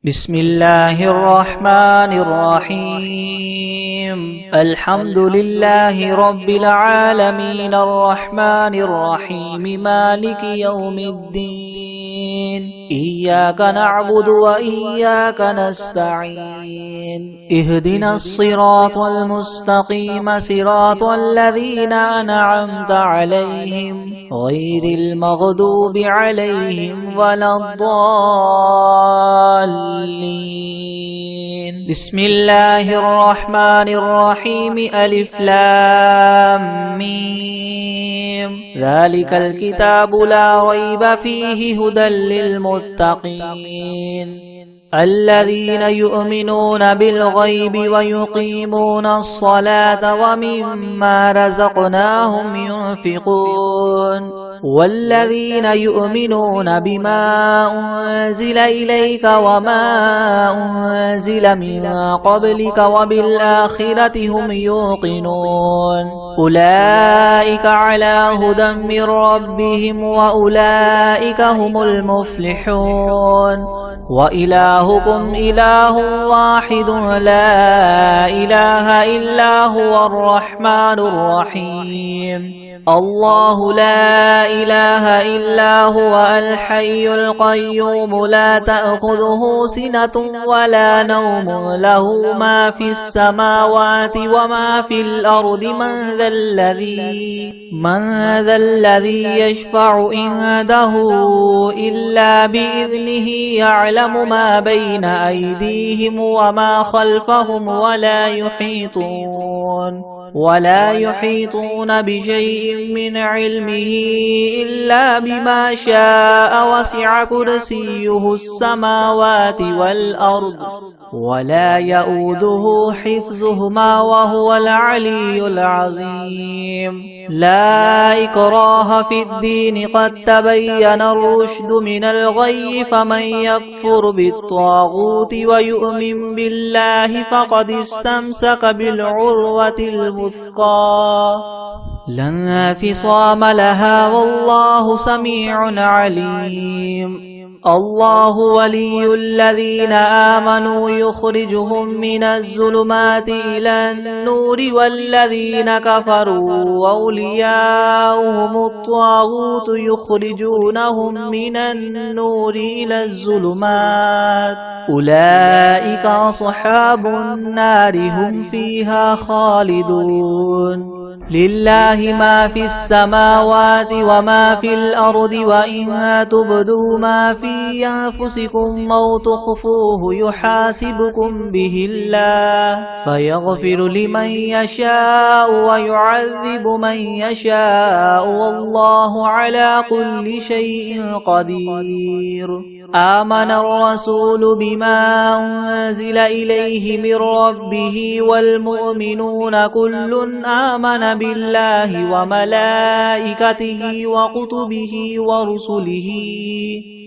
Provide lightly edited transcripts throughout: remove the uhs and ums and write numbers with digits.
بسم الله الرحمن الرحيم الحمد لله رب العالمين الرحمن الرحيم مالك يوم الدين إياك نعبد وإياك نستعين اهدنا الصراط المستقيم صراط الذين أنعمت عليهم غير المغضوب عليهم ولا الضالين بسم الله الرحمن الرحيم ألف لام ميم ذلك الكتاب لا ريب فيه هدى للمتقين الذين يؤمنون بالغيب ويقيمون الصلاة ومما رزقناهم ينفقون والذين يؤمنون بما أنزل إليك وما أنزل من قبلك وبالآخرة هم يوقنون أولئك على هدى من ربهم وأولئك هم المفلحون وإلهكم إله واحد لا إله إلا هو الرحمن الرحيم الله لا إله إلا هو الحي القيوم لا تأخذه سنة ولا نوم له ما في السماوات وما في الأرض من ذا الذي يشفع عنده إلا بإذنه يعلم ما بين أيديهم وما خلفهم ولا يحيطون بشيء من علمه إلا بما شاء وسع كرسيه السماوات والأرض ولا يؤوده حفظهما وهو العلي العظيم لا إكراه في الدين قد تبين الرشد من الغي فمن يكفر بالطاغوت ويؤمن بالله فقد استمسك بالعروة الوثقى لا انفصام لها والله سميع عليم الله ولي الذين آمنوا يخرجهم من الظلمات إلى النور والذين كفروا أولياؤهم الطاغوت يخرجونهم من النور إلى الظلمات أولئك أصحاب النار هم فيها خالدون لله ما في السماوات وما في الأرض وإن تبدوا ما في أنفسكم أو تخفوه يحاسبكم به الله فيغفر لمن يشاء ويعذب من يشاء والله على كل شيء قدير آمن الرسول بما أنزل إليه من ربه والمؤمنون كل آمن بالله وملائكته وكتبه ورسله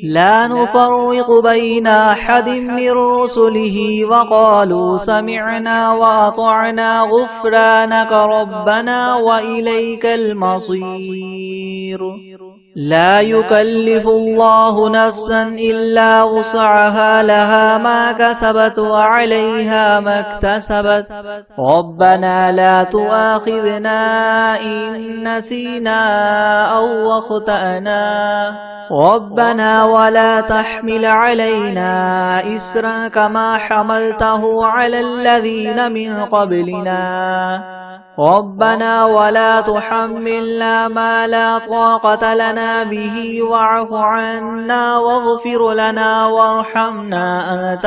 لا نفرق بين أحد من رسله وقالوا سمعنا وأطعنا غفرانك ربنا وإليك المصير لا يكلف الله نفسا إلا وسعها لها ما كسبت وعليها ما اكتسبت ربنا لا تؤاخذنا إن نسينا أو أخطأنا ربنا ولا تحمل علينا إسرا كما حملته على الذين من قبلنا ربنا ولا تحملنا ما لا طاقة لنا به واعف عنا واغفر لنا وارحمنا أنت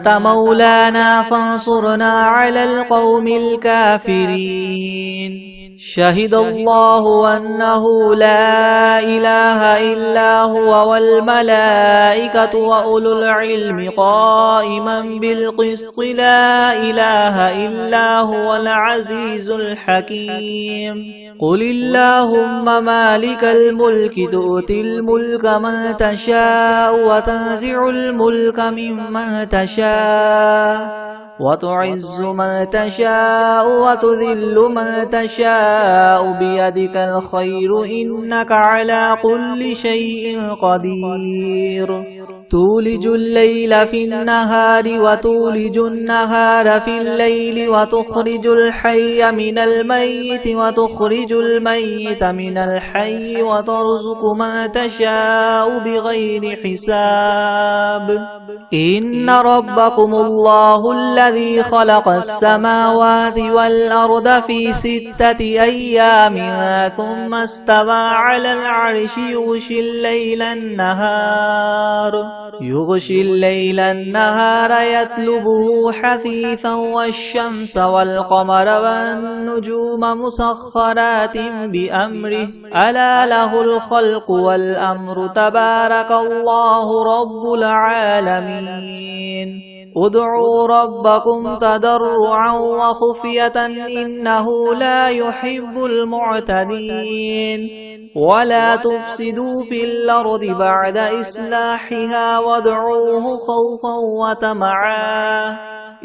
مولانا فانصرنا على القوم الكافرين شهد الله أنه لا إله إلا هو والملائكة وأولو العلم قائما بالقسط لا إله إلا هو العزيز الحكيم قل اللهم مالك الملك تؤتي الملك من تشاء وتنزع الملك ممن تشاء وتعز من تشاء وتذل من تشاء بيدك الخير إنك على كل شيء قدير تولج الليل في النهار وتولج النهار في الليل وتخرج الحي من الميت وتخرج الميت من الحي وترزق من تشاء بغير حساب إن ربكم الله الذي خلق السماوات والأرض في 6 أيام ثم استوى على العرش يغشي الليل النهار يطلبه حثيثا والشمس والقمر والنجوم مسخرات بأمره ألا له الخلق والأمر تبارك الله رب العالمين ادعوا ربكم تضرعا وخفية إنه لا يحب المعتدين ولا تفسدوا في الأرض بعد إصلاحها وادعوه خوفا وطمعا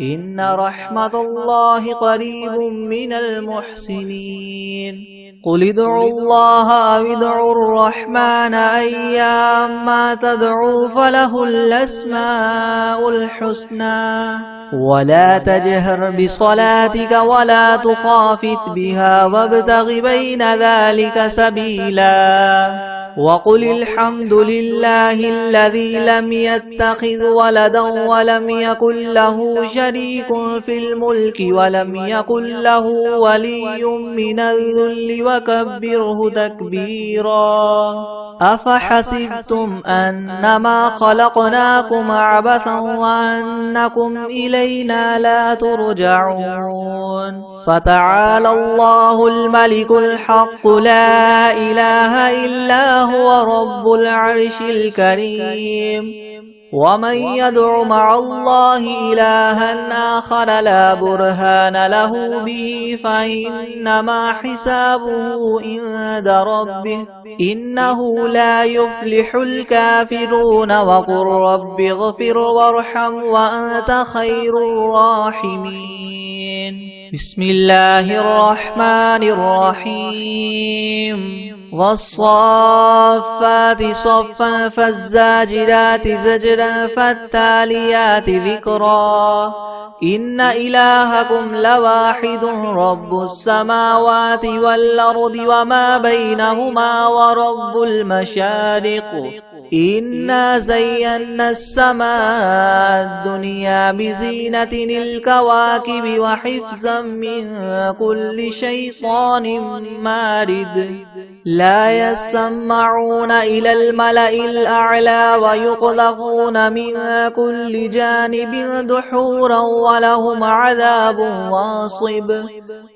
إن رحمة الله قريب من المحسنين قل ادعوا الله أو ادعوا الرحمن أيما تدعوا فله الأسماء الحسنى ولا تجهر بصلاتك ولا تخافت بها وابتغ بين ذلك سبيلا وقل الحمد لله الذي لم يتخذ ولدا ولم يكن له شريك في الملك ولم يكن له ولي من الذل وكبره تكبيرا أفحسبتم أنما خلقناكم عبثا وأنكم إلينا لا ترجعون فتعالى الله الملك الحق لا إله إلا هو رب العرش الكريم ومن يدع مع الله إلها آخر لا برهان له به فإنما حسابه عند ربه إنه لا يفلح الكافرون وقل رب اغفر وارحم وأنت خير الراحمين بسم الله الرحمن الرحيم والصافات صفا فالزاجرات زجرا فالتاليات ذكرا إن إلهكم لواحد رب السماوات والأرض وما بينهما ورب المشارق إنا زينا السماء الدنيا بزينة الكواكب وحفظا من كل شيطان مارد لا يسمعون إلى الملأ الأعلى ويقذفون من كل جانب دحورا ولهم عذاب واصب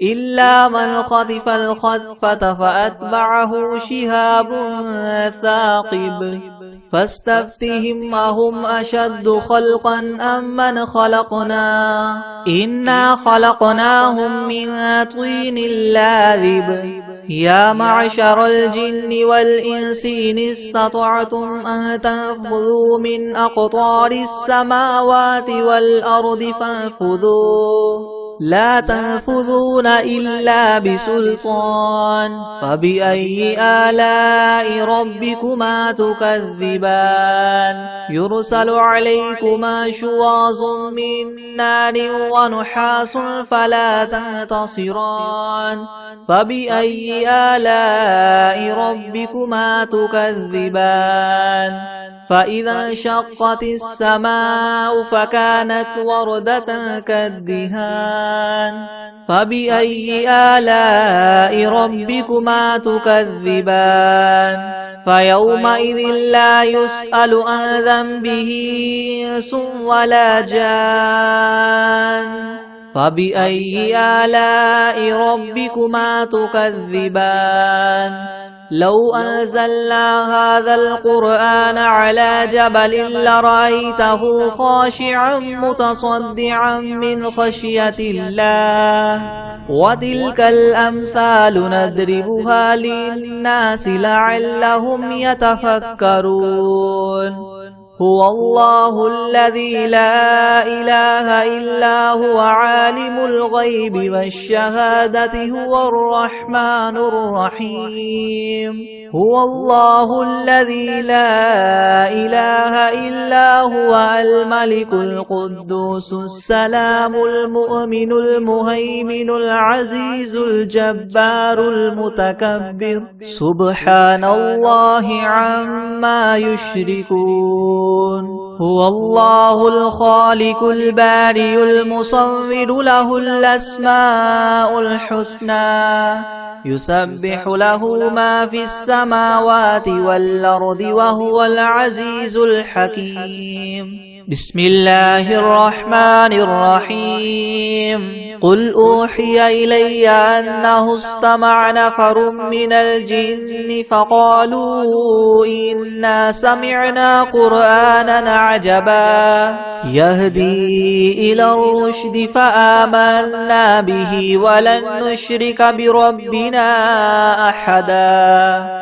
إلا من خطف الخطفة فأتبعه شهاب ثاقب فاستفتهم أهم أشد خلقا أم من خلقنا إنا خلقناهم من طين لاذب يا معشر الجن والإنس إن استطعتم أن تنفذوا من أقطار السماوات والأرض فانفذوا لا تنفذون إلا بسلطان فبأي آلاء ربكما تكذبان يرسل عليكما شواظ من نار ونحاس فلا تنتصران فبأي آلاء ربكما تكذبان فإذا انشقت السماء فكانت وردة كالدهان فبأي آلاء ربكما تكذبان فيومئذ لا يسأل عن ذنبه إنس ولا جان فبأي آلاء ربكما تكذبان لو أنزلنا هذا القرآن على جبل لرأيته خاشعا متصدعا من خشية الله وتلك الأمثال نضربها للناس لعلهم يتفكرون هو الله الذي لا إله إلا هو عالم الغيب والشهادة هو الرحمن الرحيم هو الله الذي لا إله إلا هو الملك القدوس السلام المؤمن المهيمن العزيز الجبار المتكبر سبحان الله عما يشركون هو الله الخالق البارئ المصور له الأسماء الحسنى يسبح له ما في السماوات والأرض وهو العزيز الحكيم بسم الله الرحمن الرحيم قل أوحي إلي أنه استمع نفر من الجن فقالوا إنا سمعنا قرآنا عجبا يهدي إلى الرشد فآمنا به ولن نشرك بربنا أحدا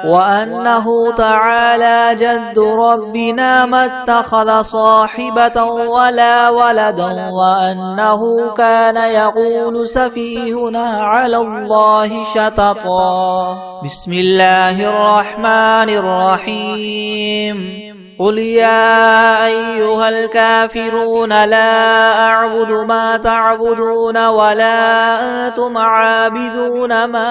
وأنه تعالى جد ربنا ما اتخذ صاحبة ولا ولدا وأنه كان يقول سفيهنا على الله شططا بسم الله الرحمن الرحيم قل يا أيها الكافرون لا أعبد ما تعبدون ولا أنتم عابدون ما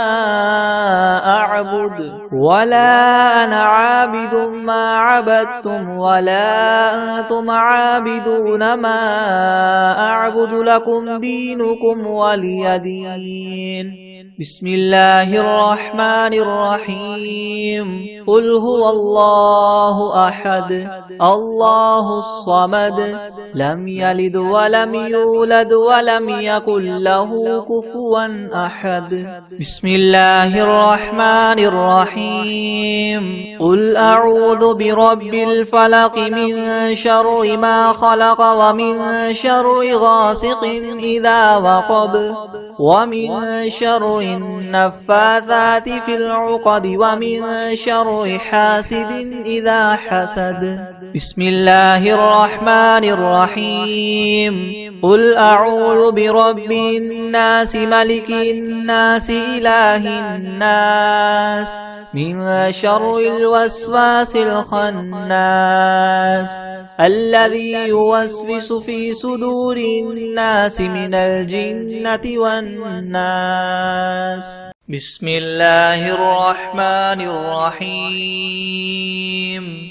أعبد ولا أنا عابد ما عبدتم ولا أنتم عابدون ما أعبد لكم دينكم ولي دين بسم الله الرحمن الرحيم قل هو الله أحد الله الصمد لم يلد ولم يولد ولم يكن له كفوا أحد بسم الله الرحمن الرحيم قل أعوذ برب الفلق من شر ما خلق ومن شر غاسق إذا وقب ومن شر النفاثات في العقد ومن شر حاسد إذا حسد بسم الله الرحمن الرحيم قل أعوذ برب الناس ملك الناس إله الناس من شر الوسواس الخناس الذي يوسوس في صدور الناس من الجنة والناس بسم الله الرحمن الرحيم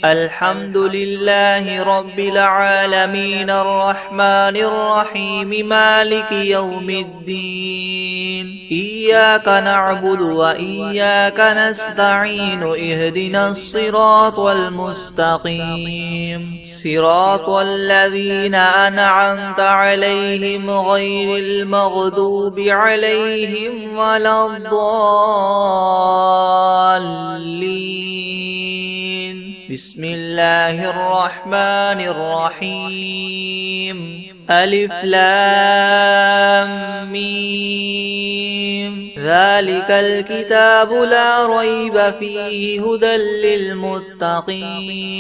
الحمد لله رب العالمين الرحمن الرحيم مالك يوم الدين إياك نعبد وإياك نستعين اهدنا الصراط المستقيم صراط الذين أنعمت عليهم غير المغضوب عليهم ولا الضالين بسم الله الرحمن الرحيم ألف لام ميم ذلك الكتاب لا ريب فيه هدى للمتقين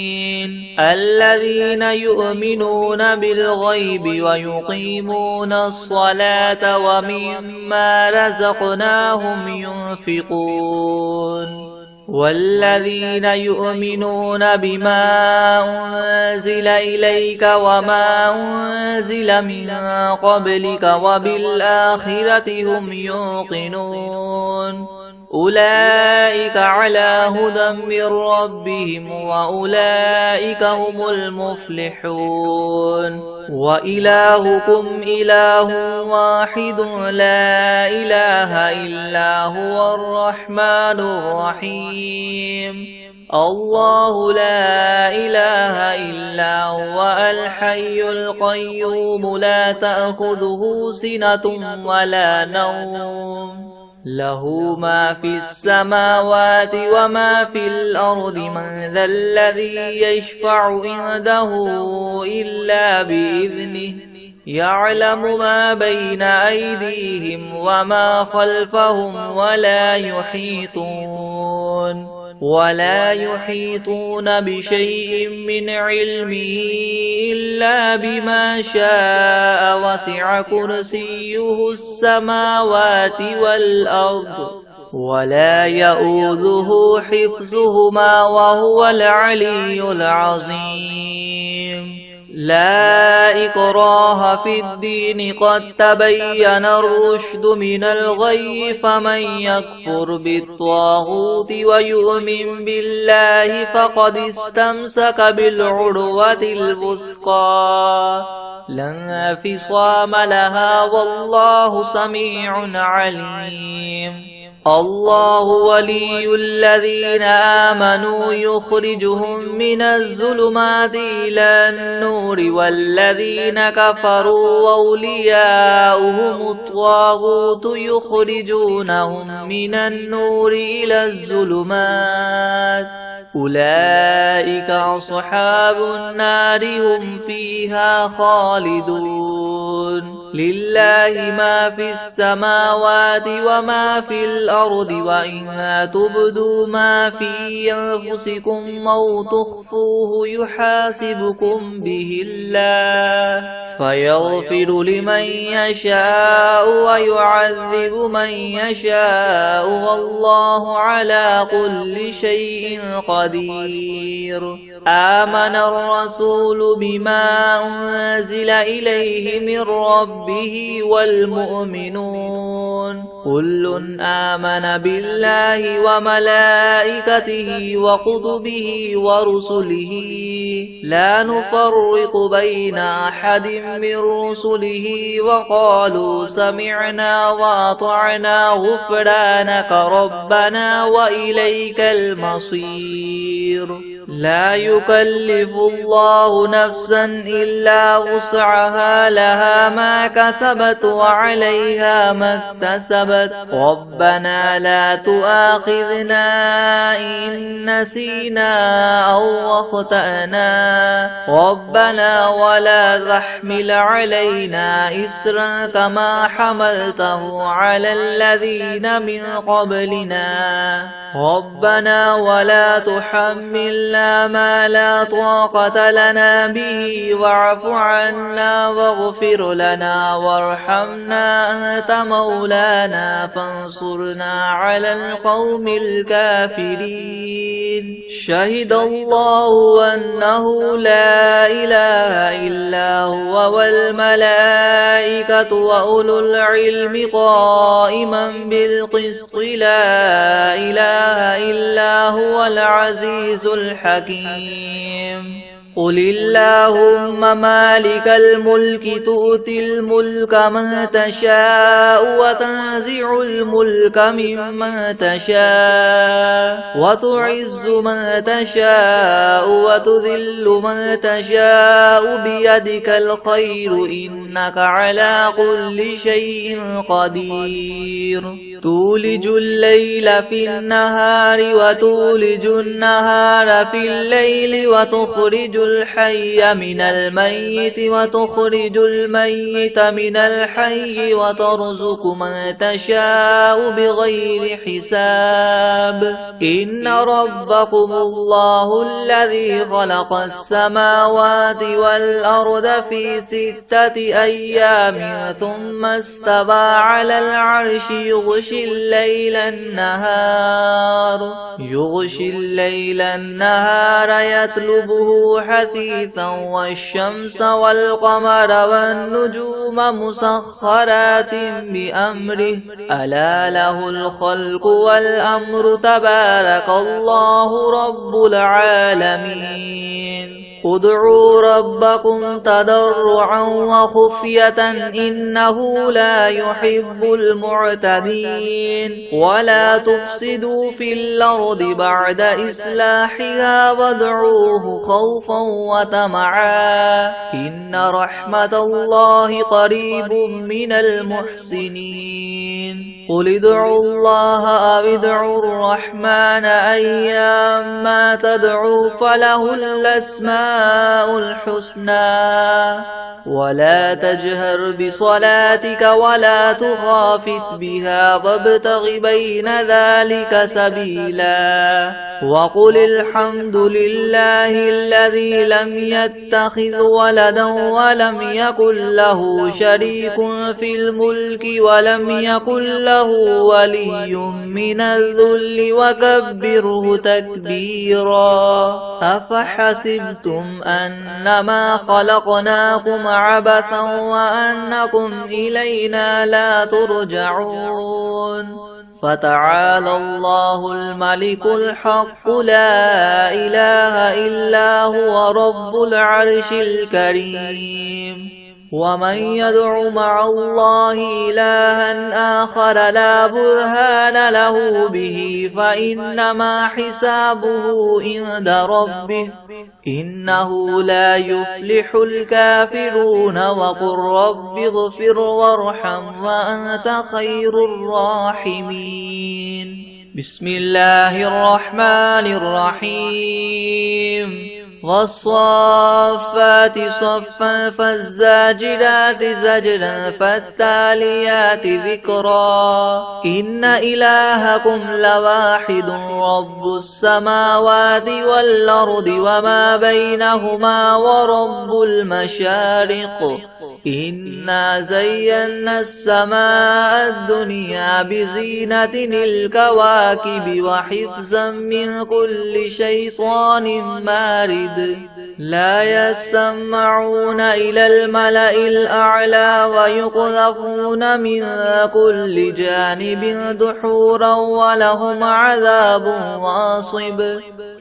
الذين يؤمنون بالغيب ويقيمون الصلاة ومما رزقناهم ينفقون والذين يؤمنون بما أنزل إليك وما أنزل من قبلك وبالآخرة هم يوقنون أولئك على هدى من ربهم وأولئك هم المفلحون وإلهكم إله واحد لا إله إلا هو الرحمن الرحيم الله لا إله إلا هو الحي القيوم لا تأخذه سنة ولا نوم له ما في السماوات وما في الأرض من ذا الذي يشفع عنده إلا بإذنه يعلم ما بين أيديهم وما خلفهم ولا يحيطون ولا يحيطون بشيء من علمه إلا بما شاء وسع كرسيه السماوات والأرض ولا يؤوده حفظهما وهو العلي العظيم لا إكراه في الدين قد تبين الرشد من الغي فمن يكفر بالطاغوت ويؤمن بالله فقد استمسك بالعروة الوثقى لا انفصام لها والله سميع عليم الله ولي الذين آمنوا يخرجهم من الظلمات إلى النور والذين كفروا أولياؤهم الطاغوت يخرجونهم من النور إلى الظلمات أولئك أصحاب النار هم فيها خالدون لله ما في السماوات وما في الأرض وإن تبدوا ما في أنفسكم أو تخفوه يحاسبكم به الله فيغفر لمن يشاء ويعذب من يشاء والله على كل شيء قدير آمن الرسول بما أنزل إليه من ربه والمؤمنون كل آمن بالله وملائكته وكتبه ورسله لا نفرق بين أحد من رسله وقالوا سمعنا وأطعنا غفرانك ربنا وإليك المصير لا يكلف الله نفسا إلا وسعها لها ما كسبت وعليها ما اكتسبت ربنا لا تؤاخذنا إن نسينا أو أخطأنا ربنا ولا تحمل علينا إسرا كما حملته على الذين من قبلنا ربنا ولا تحملنا ما لا طاقة لنا به واعف عنا واغفر لنا وارحمنا أنت مولانا فانصرنا على القوم الكافرين شهد الله أنه لا إله إلا هو والملائكة وأولو العلم قائما بالقسط لا إله إلا هو العزيز الحكيم قل اللهم مالك الملك تؤتي الملك من تشاء وتنزع الملك ممن تشاء وتعز من تشاء وتذل من تشاء بيدك الخير إنك على كل شيء قدير تولج الليل في النهار وتولج النهار في الليل وتخرج الحي من الميت وتخرج الميت من الحي وترزق من تشاء بغير حساب إن ربكم الله الذي خلق السماوات والأرض في 6 أيام ثم استوى على العرش يغشي الليل النهار يطلبه حثيثا والشمس والقمر والنجوم مسخرات بأمره ألا له الخلق والأمر تبارك الله رب العالمين ادعوا ربكم تضرعا وخفية إنه لا يحب المعتدين ولا تفسدوا في الأرض بعد إصلاحها وادعوه خوفا وطمعا إن رحمة الله قريب من المحسنين قل ادعوا الله أو ادعوا الرحمن أيما تدعوا فله الأسماء الحسنى ولا تجهر بصلاتك ولا تخافت بها وابتغ بين ذلك سبيلا وقل الحمد لله الذي لم يتخذ ولدا ولم يكن له شريك في الملك ولم يكن له ولي من الذل وكبره تكبيرا أفحسبتم أنما خلقناكم عبثا وأنكم إلينا لا ترجعون فتعالى الله الملك الحق لا إله إلا هو رب العرش الكريم ومن يدع مع الله إلها آخر لا برهان له به فإنما حسابه عند ربه إنه لا يفلح الكافرون وقل رب اغفر وارحم وأنت خير الراحمين بسم الله الرحمن الرحيم والصافات صفا فالزاجرات زجرا فالتاليات ذكرا إن إلهكم لواحد رب السماوات والأرض وما بينهما ورب المشارق إنا زينا السماء الدنيا بزينة الكواكب وحفظا من كل شيطان مارد لا يسمعون إلى الملأ الأعلى ويقذفون من كل جانب دحورا ولهم عذاب واصب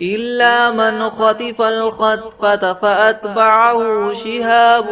إلا من خطف الخطفة فأتبعه شهاب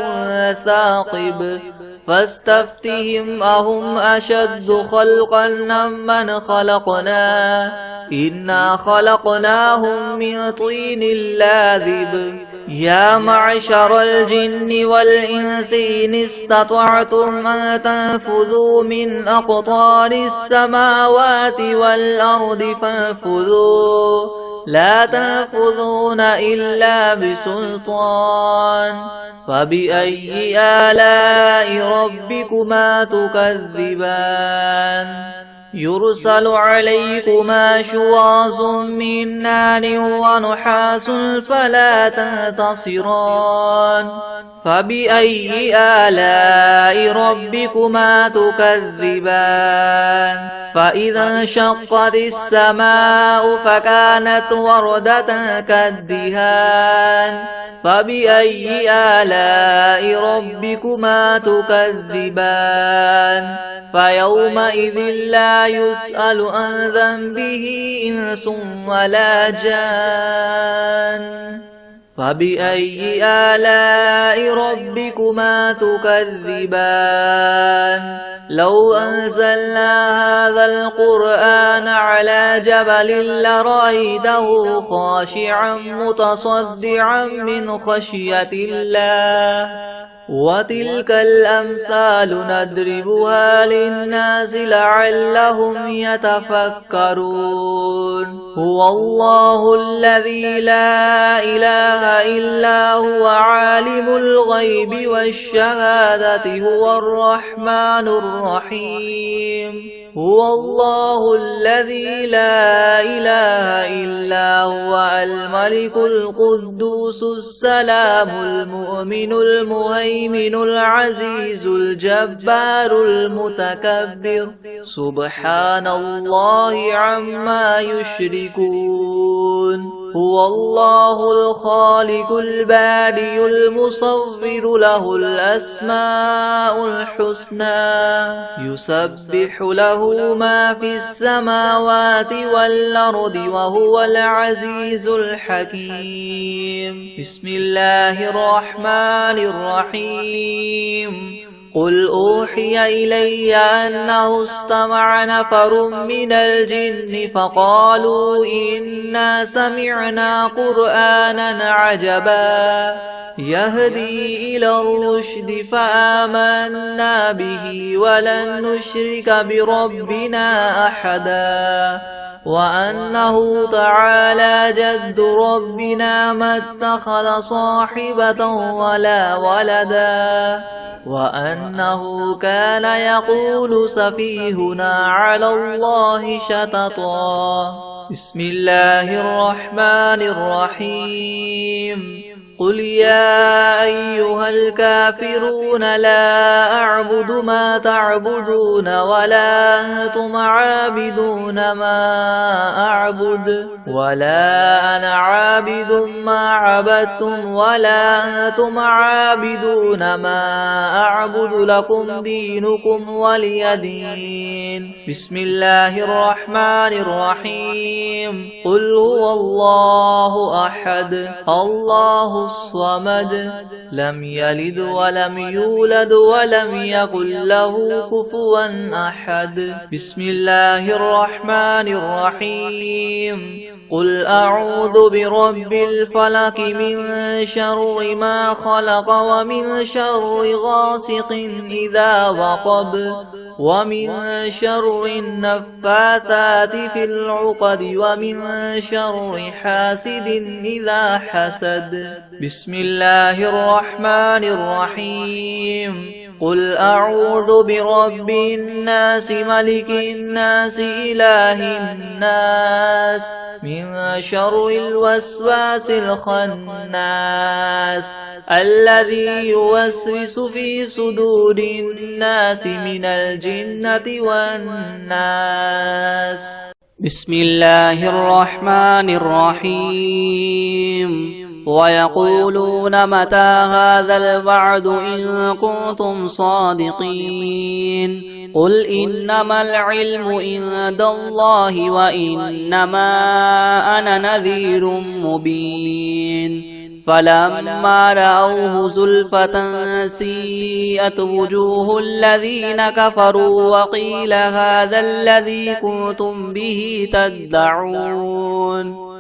ثاقب فاستفتهم أهم أشد خلقا ممن خلقنا إنا خلقناهم من طين لاذب يا معشر الجن والإنس إن استطعتم أن تنفذوا من أقطار السماوات والأرض فانفذوا لا تنفذون إلا بسلطان فبأي آلاء ربكما تكذبان يرسل عليكما شواظ من نار ونحاس فلا تنتصران فبأي آلاء ربكما تكذبان فإذا انشقت السماء فكانت وردة كالدهان فبأي آلاء ربكما تكذبان فيومئذ لا يسأل عن ذنبه إنس ولا جان فبأي آلاء ربكما تكذبان لو أنزلنا هذا القرآن على جبل لرأيته خاشعا متصدعا من خشية الله وتلك الأمثال نضربها للناس لعلهم يتفكرون هو الله الذي لا إله إلا هو عالم الغيب والشهادة هو الرحمن الرحيم هو الله الذي لا إله إلا هو الملك القدوس السلام المؤمن المهيمن العزيز الجبار المتكبر سبحان الله عما يشركون هو الله الخالق البارئ المصور له الأسماء الحسنى يسبح له ما في السماوات والأرض وهو العزيز الحكيم بسم الله الرحمن الرحيم قل أوحي إلي أنه استمع نفر من الجن فقالوا إنا سمعنا قرآنا عجبا يهدي إلى الرشد فآمنا به ولن نشرك بربنا أحدا وأنه تعالى جد ربنا ما اتخذ صاحبة ولا ولدا وأنه كان يقول سفيهنا على الله شططا. بسم الله الرحمن الرحيم. قل يا أيها الكافرون لا أعبد ما تعبدون ولا أنتم عابدون ما أعبد ولا أنا عابد ما عبدتم ولا أنتم عابدون ما أعبد لكم دينكم ولي دين. بسم الله الرحمن الرحيم. قل هو الله أحد الله الصمد لم يلد ولم يولد ولم يكن له كفوا أحد. بسم الله الرحمن الرحيم. قل أعوذ برب الفلق من شر ما خلق ومن شر غاسق إذا وقب ومن شر النفاثات في العقد ومن شر حاسد إذا حسد. بسم الله الرحمن الرحيم. قل أعوذ برب الناس ملك الناس إله الناس من شر الوسواس الخناس الذي يوسوس في صدور الناس من الجنة والناس. بسم الله الرحمن الرحيم. ويقولون متى هذا الوعد إن كنتم صادقين. قل إنما العلم عند الله وإنما أنا نذير مبين. فلما رأوه زلفة سيئت وجوه الذين كفروا وقيل هذا الذي كنتم به تدعون.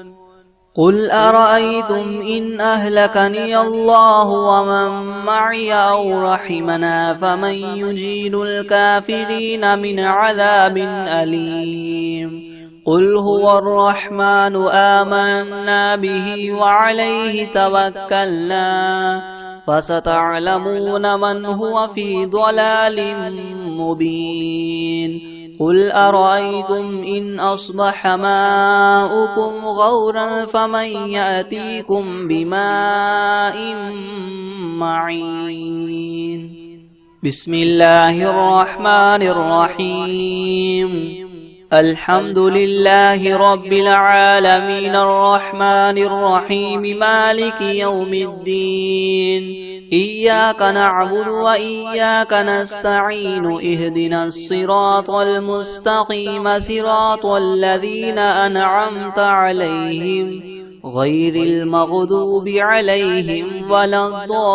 قل أرأيتم إن أهلكني الله ومن معي أو رحمنا فمن يجير الكافرين من عذاب أليم. قل هو الرحمن آمنا به وعليه توكلنا فستعلمون من هو في ضلال مبين. قل أرأيتم إن أصبح ماؤكم غورا فمن يأتيكم بماء معين. بسم الله الرحمن الرحيم. الحمد لله رب العالمين الرحمن الرحيم مالك يوم الدين. إياك نعبد وإياك نستعين اهدنا الصراط المستقيم صراط الذين أنعمت عليهم غير المغضوب عليهم ولا الضالين.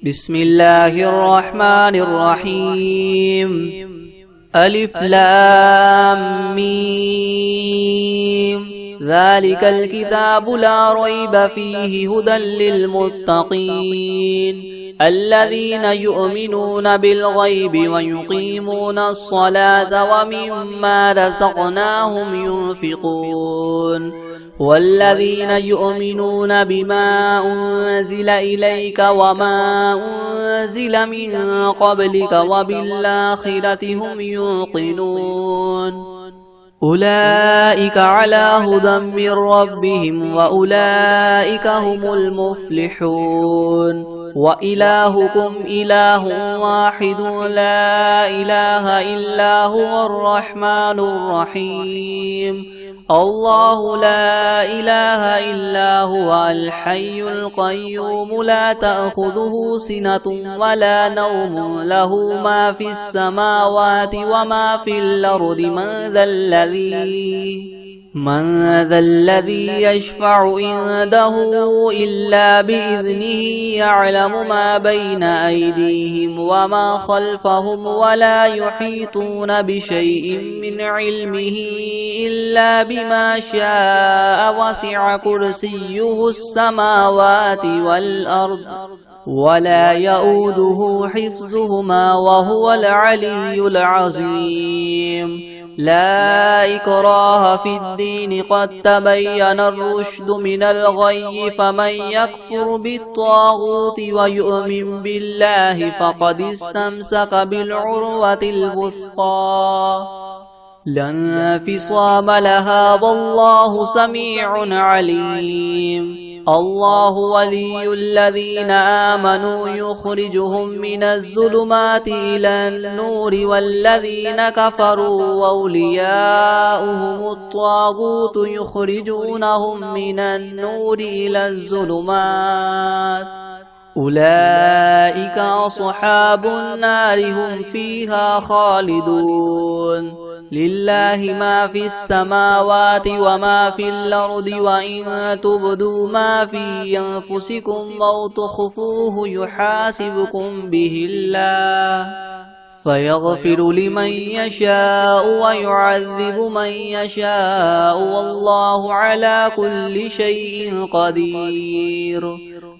بسم الله الرحمن الرحيم. ألف لام ميم. ذلك الكتاب لا ريب فيه هدى للمتقين الذين يؤمنون بالغيب ويقيمون الصلاة ومما رزقناهم ينفقون والذين يؤمنون بما أنزل إليك وما أنزل من قبلك وبالآخرة هم يوقنون أولئك على هدى من ربهم وأولئك هم المفلحون وإلهكم إله واحد لا إله إلا هو الرحمن الرحيم الله لا إله إلا هو الحي القيوم لا تأخذه سنة ولا نوم له ما في السماوات وما في الأرض من ذا الذي يشفع عنده إلا بإذنه يعلم ما بين أيديهم وما خلفهم ولا يحيطون بشيء من علمه إلا بما شاء وسع كرسيه السماوات والأرض ولا يؤوده حفظهما وهو العلي العظيم. لا إكراه في الدين قد تبين الرشد من الغي فمن يكفر بالطاغوت ويؤمن بالله فقد استمسك بالعروة الوثقى لا انفصام لها والله سميع عليم. الله ولي الذين آمنوا يخرجهم من الظلمات إلى النور والذين كفروا أولياؤهم الطاغوت يخرجونهم من النور إلى الظلمات أولئك أصحاب النار هم فيها خالدون. لله ما في السماوات وما في الأرض وإن تبدوا ما في أنفسكم أو تخفوه يحاسبكم به الله فيغفر لمن يشاء ويعذب من يشاء والله على كل شيء قدير.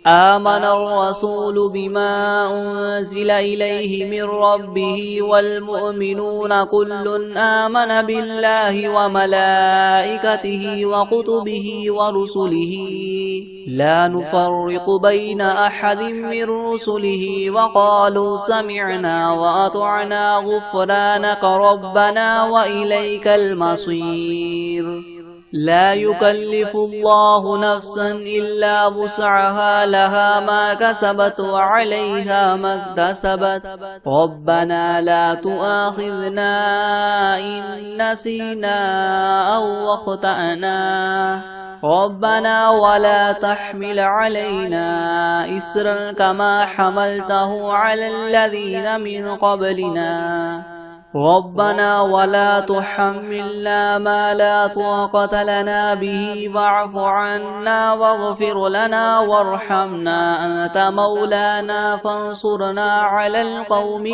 آمن الرسول بما أنزل إليه من ربه والمؤمنون كل آمن بالله وملائكته وكتبه ورسله لا نفرق بين أحد من رسله وقالوا سمعنا وأطعنا غفرانك ربنا وإليك المصير. لا يكلف الله نفسا إلا وسعها لها ما كسبت وعليها ما اكتسبت ربنا لا تؤاخذنا إن نسينا أو أخطأنا ربنا ولا تحمل علينا إسرا كما حملته على الذين من قبلنا ربنا ولا تحملنا ما لا طاقة لنا به واعف عنا واغفر لنا وارحمنا أنت مولانا فانصرنا على القوم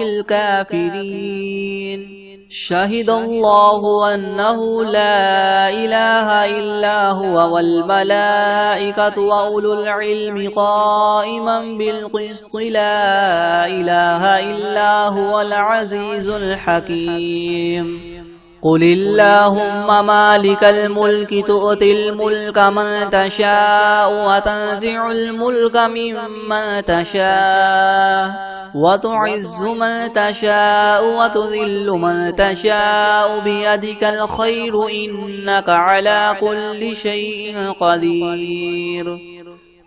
الكافرين. شهد الله أنه لا إله إلا هو والملائكة وأولو العلم قائما بالقسط لا إله إلا هو العزيز الحكيم. قل اللهم مالك الملك تؤتي الملك من تشاء وتنزع الملك ممن تشاء وتعز من تشاء وتذل من تشاء بيدك الخير إنك على كل شيء قدير.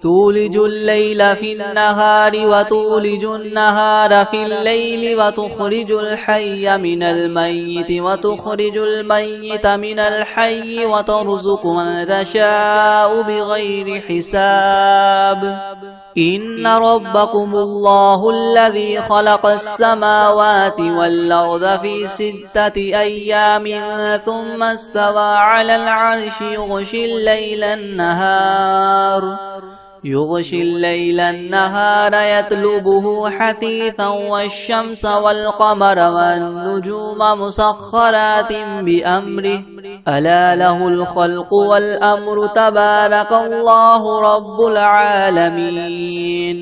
تولج الليل في النهار وتولج النهار في الليل وتخرج الحي من الميت وتخرج الميت من الحي وترزق من تشاء بغير حساب. إن ربكم الله الذي خلق السماوات والأرض في 6 أيام ثم استوى على العرش يغشي الليل النهار يطلبه حثيثا والشمس والقمر والنجوم مسخرات بأمره ألا له الخلق والأمر تبارك الله رب العالمين.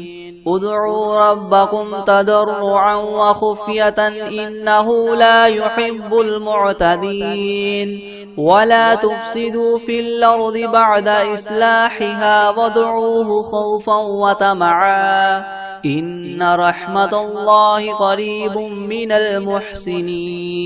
ادعوا ربكم تضرعا وخفية إنه لا يحب المعتدين. ولا تفسدوا في الأرض بعد إصلاحها وادعوه خوفا وطمعا إن رحمة الله قريب من المحسنين.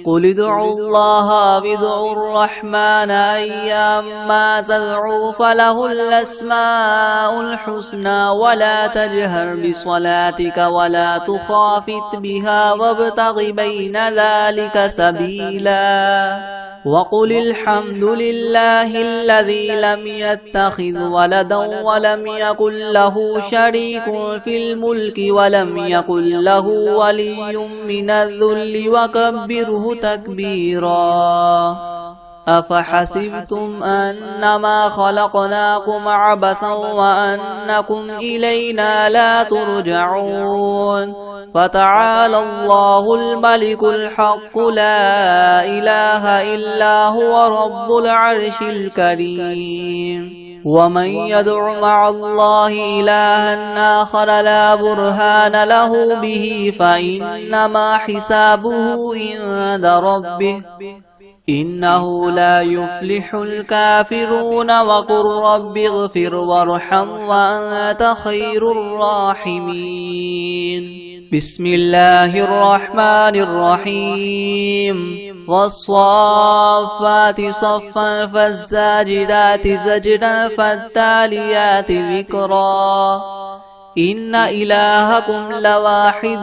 قل ادعوا الله وادعوا الرحمن أيما تدعوا فله الأسماء الحسنى ولا تجهر بصلاتك ولا تخافت بها وابتغ بين ذلك سبيلا. وقل الحمد لله الذي لم يتخذ ولدا ولم يكن له شريك في الملك ولم يكن له ولي من الذل وكبره تكبيرا. أفحسبتم أنما خلقناكم عبثا وأنكم إلينا لا ترجعون فتعالى الله الملك الحق لا إله إلا هو رب العرش الكريم ومن يدع مع الله إلها آخر لا برهان له به فإنما حسابه عند ربه إنه لا يفلح الكافرون وقل رب اغفر وارحم وأنت خير الراحمين بسم الله الرحمن الرحيم والصافات صفا فالزاجرات زجرا فالتاليات ذكرا إن إلهكم لواحد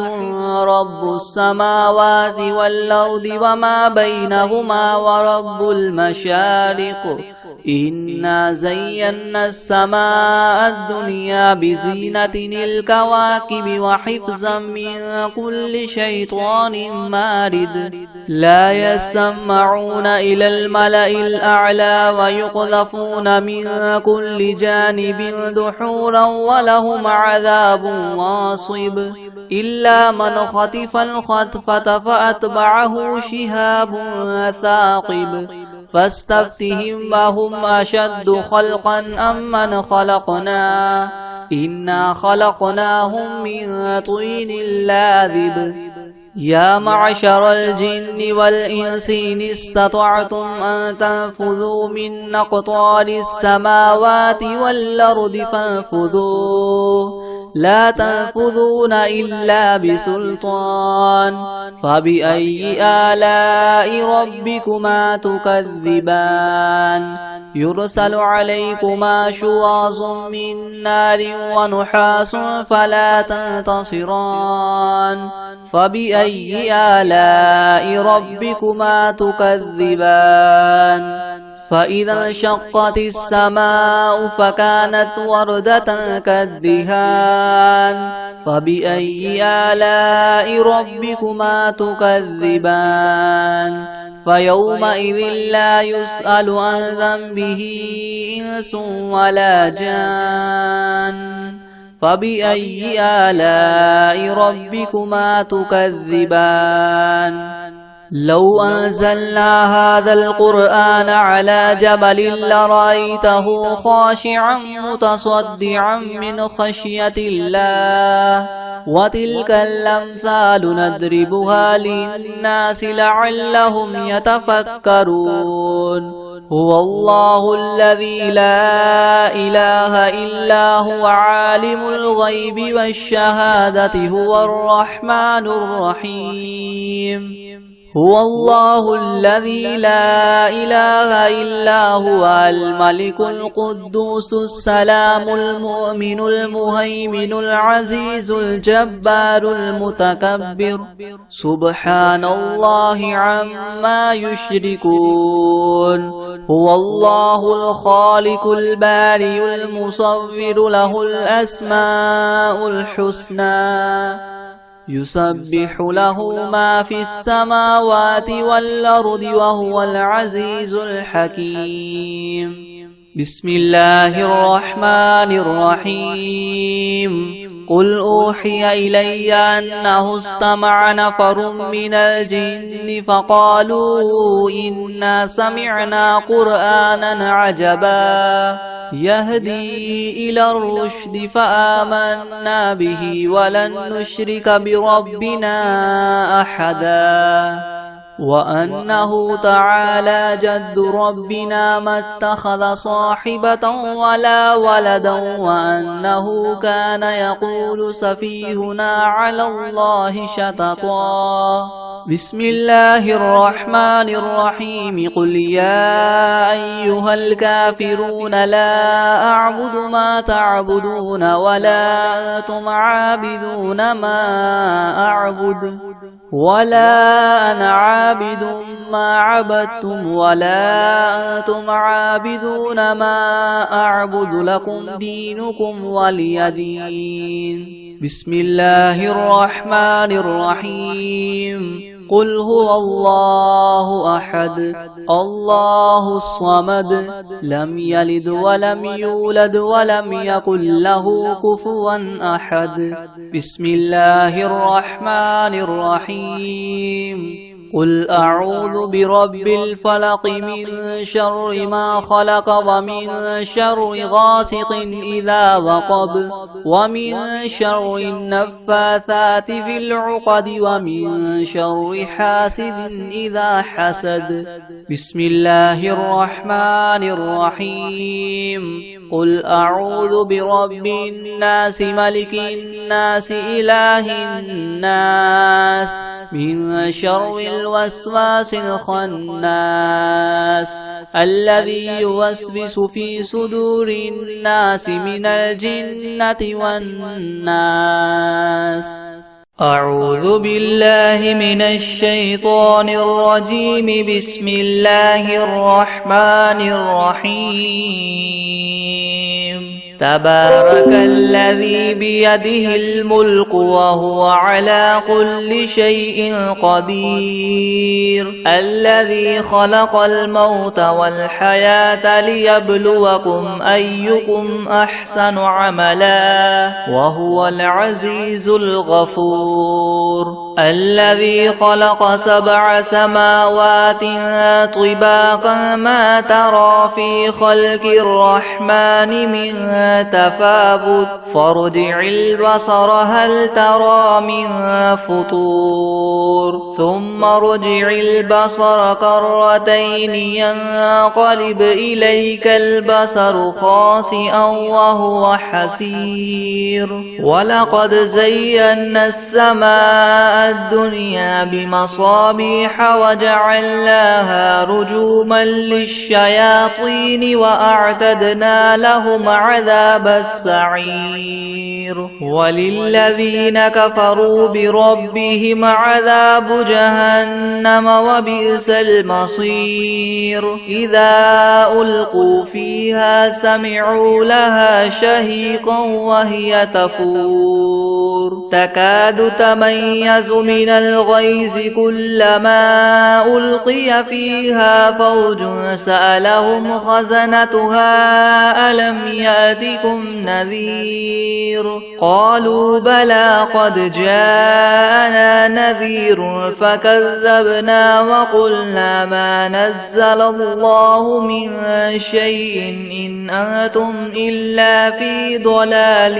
رب السماوات والأرض وما بينهما ورب المشارق إنا زينا السماء الدنيا بزينة الكواكب وحفظا من كل شيطان مارد لا يسمعون إلى الملأ الأعلى ويقذفون من كل جانب دحورا ولهم عذاب واصب إلا من خطف الخطفة فأتبعه شهاب ثاقب فاستفتهم أهم أشد خلقا أم من خلقنا إنا خلقناهم من طين لاذب يا معشر الجن والإنس إن استطعتم أن تنفذوا من أقطار السماوات والأرض فانفذوا لا تنفذون إلا بسلطان فبأي آلاء ربكما تكذبان يرسل عليكما شواظ من نار ونحاس فلا تنتصران فبأي آلاء ربكما تكذبان فإذا انشقت السماء فكانت وردة كالدهان فبأي آلاء ربكما تكذبان فيومئذ لا يسأل عن ذنبه إنس ولا جان فبأي آلاء ربكما تكذبان لو أنزلنا هذا القرآن على جبل لرأيته خاشعا متصدعا من خشية الله وتلك الأمثال نضربها للناس لعلهم يتفكرون هو الله الذي لا إله إلا هو عالم الغيب والشهادة هو الرحمن الرحيم هو الله الذي لا إله إلا هو الملك القدوس السلام المؤمن المهيمن العزيز الجبار المتكبر سبحان الله عما يشركون هو الله الخالق البارئ المصور له الأسماء الحسنى يسبح له ما في السماوات والأرض وهو العزيز الحكيم بسم الله الرحمن الرحيم قل أوحي إلي أنه استمع نفر من الجن فقالوا إنا سمعنا قرآنا عجبا يهدي إلى الرشد فآمنا به ولن نشرك بربنا أحدا وأنه تعالى جد ربنا ما اتخذ صاحبة ولا ولدا وأنه كان يقول سفيهنا على الله شططا بسم الله الرحمن الرحيم قل يا أيها الكافرون لا أعبد ما تعبدون ولا أنتم عابدون ما أعبد ولا أنا عابد ما عبدتم ولا أنتم عابدون ما أعبد لكم دينكم ولي دين بسم الله الرحمن الرحيم قل هو الله أحد الله الصمد لم يلد ولم يولد ولم يكن له كفوا أحد بسم الله الرحمن الرحيم قل أعوذ برب الفلق من شر ما خلق ومن شر غاسق إذا وقب ومن شر النفاثات في العقد ومن شر حاسد إذا حسد بسم الله الرحمن الرحيم قل أعوذ برب الناس ملك الناس إله الناس من شر الوسواس الخناس الذي يوسوس في صدور الناس من الجنة والناس أعوذ بالله من الشيطان الرجيم بسم الله الرحمن الرحيم تبارك الذي بيده الملك وهو على كل شيء قدير الذي خلق الموت والحياة ليبلوكم أيكم أحسن عملا وهو العزيز الغفور الذي خلق 7 سماوات طباقا ما ترى في خلق الرحمن من تفاوت فارجع البصر هل ترى من فطور ثم ارجع البصر كرتين ينقلب إليك البصر خاسئا وهو حسير ولقد زينا السماء الدنيا بمصابيح وجعلناها رجوما للشياطين وأعتدنا لهم عذاب السعير وللذين كفروا بربهم عذاب جهنم وبئس المصير إذا ألقوا فيها سمعوا لها شهيقا وهي تفور تكاد تميز من الغيظ كلما ألقي فيها فوج سألهم خزنتها ألم يأتكم نذير قالوا بلى قد جاءنا نذير فكذبنا وقلنا ما نزل الله من شيء إن أنتم إلا في ضلال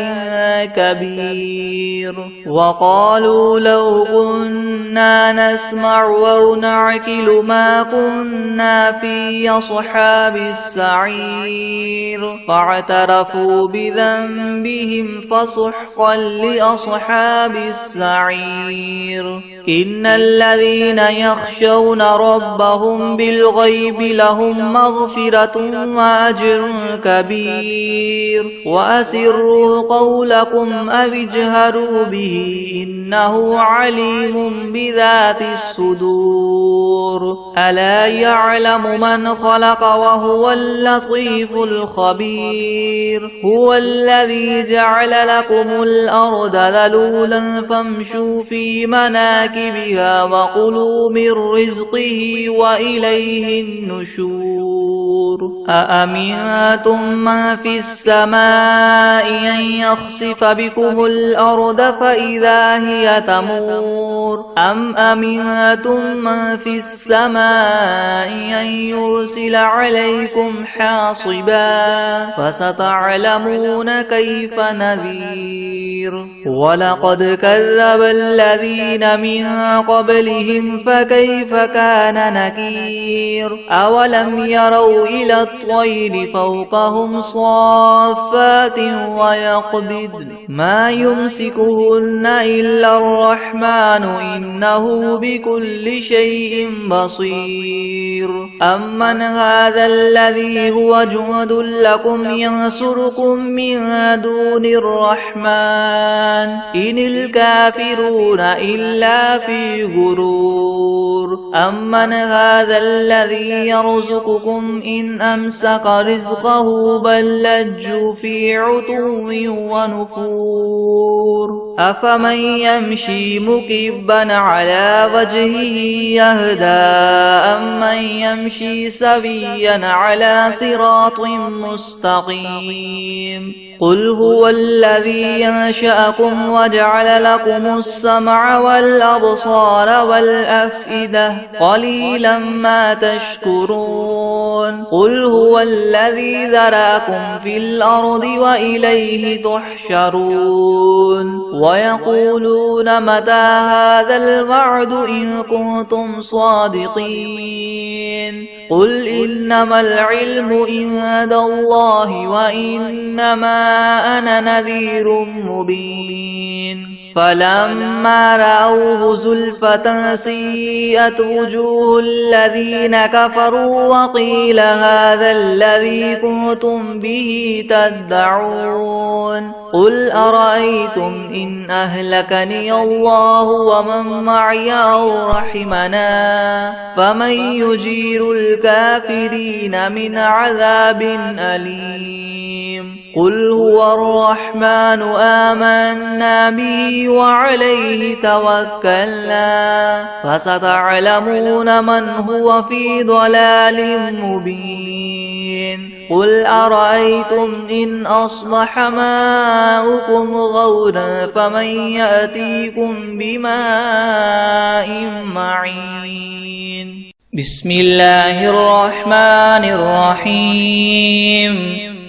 كبير وقالوا لو كنا نسمع أو نعقل ما كنا في أصحاب السعير فاعترفوا بذنبهم فسحقا لأصحاب السعير إن الذين يخشون ربهم بالغيب لهم مغفرة وأجر كبير وأسروا قولكم أو اجهروا به إنه عليم بذات الصدور ألا يعلم من خلق وهو اللطيف الخبير هو الذي جعل لكم الأرض ذلولا فامشوا في مناكبها وكلوا من رزقه وإليه النشور أأمنتم من في السماء أن يخسف بكم الأرض فإذا هي تمور أم أمنتم من في السماء أن يرسل عليكم حاصبا فستعلمون كيف نذير ولقد كذب الذين من قبلهم فكيف كان نكير أولم يروا إلى الطير فوقهم صافات ويقبض ما يمسكهن إلا الرحمن إنه بكل شيء بصير أمن هذا الذي هو جند لكم ينصركم من دون الرحمن إن الكافرون إلا إلا في غرور أمن هذا الذي يرزقكم إن أمسك رزقه بل لجوا في عتو ونفور أفمن يمشي مكبا على وجهه يهدى أمن يمشي سويا على صراط مستقيم قل هو الذي ينشأكم وجعل لكم السمع والأبصار والأفئدة قليلا ما تشكرون قل هو الذي ذرأكم في الأرض وإليه تحشرون ويقولون متى هذا الوعد إن كنتم صادقين قل إنما العلم عند الله وإنما أنا نذير مبين فلما رأوه زلفة سيئت وجوه الذين كفروا وقيل هذا الذي كنتم به تدعون قل أرأيتم إن أهلكني الله ومن معي أو رحمنا فمن يجير الكافرين من عذاب أليم قل هو الرحمن آمنا به وعليه توكلنا فستعلمون من هو في ضلال مبين قل أرأيتم إن أصبح ماؤكم غورا فمن يأتيكم بماء معين بسم الله الرحمن الرحيم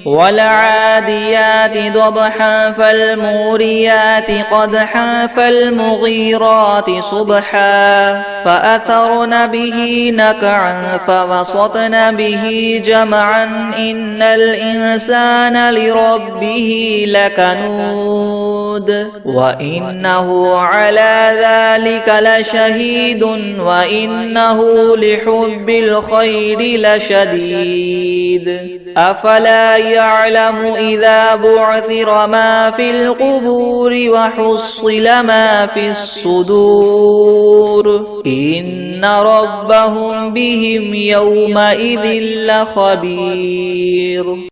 والعاديات ضبحا فالموريات قدحا فالمغيرات صبحا فأثرن به نقعا فوسطن به جمعا إن الإنسان لربه لكنود وإنه على ذلك لشهيد وإنه لحب الخير لشديد أفلا يعلم إذا بعثر ما في القبور وحصل ما في الصدور إن ربهم بهم يومئذ لخبير